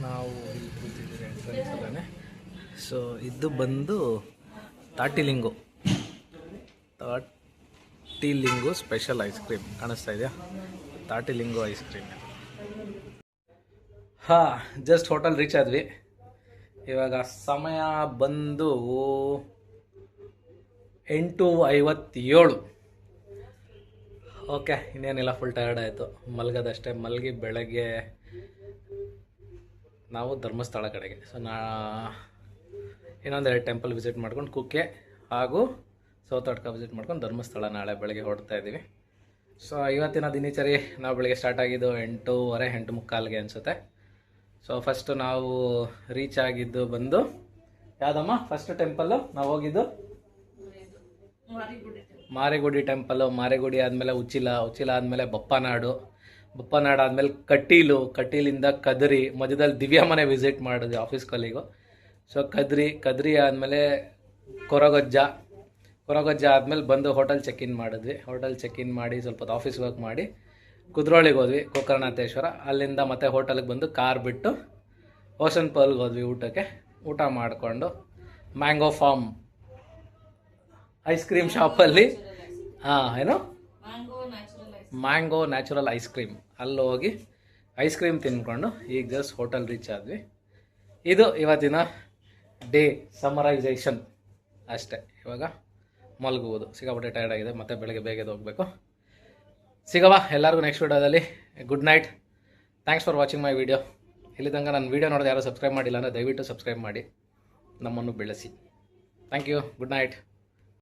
A: ನಾವು ಇಲ್ಲಿ ಕೂತಿದ್ದೀವಿ ಎಂಟ್ರೆನ್ಸ್ ಅಲ್ಲೇ. ಸೊ ಇದು ಬಂದು ತಾಟಿಲಿಂಗು ಸ್ಪೆಷಲ್ ಐಸ್ ಕ್ರೀಮ್ ಕಾಣಿಸ್ತಾ ಇದೆಯಾ? ತಾಟಿಲಿಂಗು ಐಸ್ ಕ್ರೀಮ್. ಹಾಂ, ಜಸ್ಟ್ ಹೋಟೆಲ್ ರೀಚ್ ಆದ್ವಿ. ಇವಾಗ ಸಮಯ ಬಂದು 8:57. ಓಕೆ, ಇನ್ನೇನಿಲ್ಲ, ಫುಲ್ ಟಯರ್ಡ್ ಆಯಿತು, ಮಲಗೋದಷ್ಟೇ. ಮಲಗಿ ಬೆಳಗ್ಗೆ ನಾವು ಧರ್ಮಸ್ಥಳ ಕಡೆಗೆ, ಸೊ ಇನ್ನೊಂದೆರಡು ಟೆಂಪಲ್ ವಿಸಿಟ್ ಮಾಡ್ಕೊಂಡು ಕುಕ್ಕೆ ಹಾಗೂ ಸೌತಡ್ಕ ವಿಸಿಟ್ ಮಾಡ್ಕೊಂಡು ಧರ್ಮಸ್ಥಳ ನಾಳೆ ಬೆಳಗ್ಗೆ ಹೊರಡ್ತಾ ಇದ್ದೀವಿ. ಸೊ ಇವತ್ತಿನ ದಿನಚರಿ ನಾವು ಬೆಳಗ್ಗೆ ಸ್ಟಾರ್ಟ್ ಆಗಿದ್ದು 8:30, 8:45 ಅನಿಸುತ್ತೆ. ಸೊ ಫಸ್ಟು ನಾವು ರೀಚ್ ಆಗಿದ್ದು ಬಂದು ಯಾವುದಮ್ಮ ಫಸ್ಟ್ ಟೆಂಪಲ್ಲು ನಾವು ಹೋಗಿದ್ದು? ಮಾರಿಗುಡಿ ಟೆಂಪಲ್ಲು. ಮಾರಿಗುಡಿ ಆದಮೇಲೆ ಉಚ್ಚಿಲ ಆದಮೇಲೆ ಬಪ್ಪನಾಡು ಆದಮೇಲೆ ಕಟೀಲಿಂದ ಕದ್ರಿ, ಮಧ್ಯದಲ್ಲಿ ದಿವ್ಯಾ ಮನೆ ವಿಸಿಟ್ ಮಾಡಿದ್ವಿ ಆಫೀಸ್ ಕಲೀಗು. ಸೊ ಕದ್ರಿ ಆದಮೇಲೆ ಕೊರಗೊಜ್ಜ ಆದಮೇಲೆ ಬಂದು ಹೋಟೆಲ್ ಚೆಕ್ ಇನ್ ಮಾಡಿ ಸ್ವಲ್ಪ ಹೊತ್ತು ಆಫೀಸ್ ವರ್ಕ್ ಮಾಡಿ ಕುದ್ರೋಳಿಗೆ ಹೋದ್ವಿ, ಗೋಕರ್ಣನಾಥೇಶ್ವರ. ಅಲ್ಲಿಂದ ಮತ್ತೆ ಹೋಟೆಲ್ಗೆ ಬಂದು ಕಾರ್ ಬಿಟ್ಟು ಓಷನ್ ಪರ್ಲ್ಗೆ ಹೋದ್ವಿ ಊಟಕ್ಕೆ. ಊಟ ಮಾಡಿಕೊಂಡು ಮ್ಯಾಂಗೋ ಫಾರ್ಮ್ ಐಸ್ ಕ್ರೀಮ್ ಶಾಪಲ್ಲಿ ಏನು ಮ್ಯಾಂಗೋ ನ್ಯಾಚುರಲ್ ಐಸ್ ಕ್ರೀಮ್, ಅಲ್ಲಿ ಹೋಗಿ ಐಸ್ ಕ್ರೀಮ್ ತಿನ್ಕೊಂಡು ಈಗ ಜಸ್ಟ್ ಹೋಟೆಲ್ ರೀಚ್ ಆದ್ವಿ. ಇದು ಇವತ್ತಿನ ಡೇ ಸಮರೈಸೇಷನ್ ಅಷ್ಟೇ. ಇವಾಗ ಮಲಗುವುದು, ಸಿಕ್ಕಾಪಟ್ಟೆ ಟೈರ್ಡ್ ಆಗಿದೆ, ಮತ್ತೆ ಬೆಳಗ್ಗೆ ಬೇಗ ಹೋಗಬೇಕು. ಸಿಗವಾ ಎಲ್ಲರಿಗೂ ನೆಕ್ಸ್ಟ್ ವಿಡಿಯೋದಲ್ಲಿ. Good night, thanks for watching my video. ಇಲ್ಲಿ ತನಕ ನನ್ನ ವಿಡಿಯೋ ನೋಡೋದು ಯಾರು ಸಬ್ಸ್ಕ್ರೈಬ್ ಮಾಡಿಲ್ಲ ಅಂದರೆ ದಯವಿಟ್ಟು ಸಬ್ಸ್ಕ್ರೈಬ್ ಮಾಡಿ, ನಮ್ಮನ್ನು ಬೆಳೆಸಿ. Thank you, good night.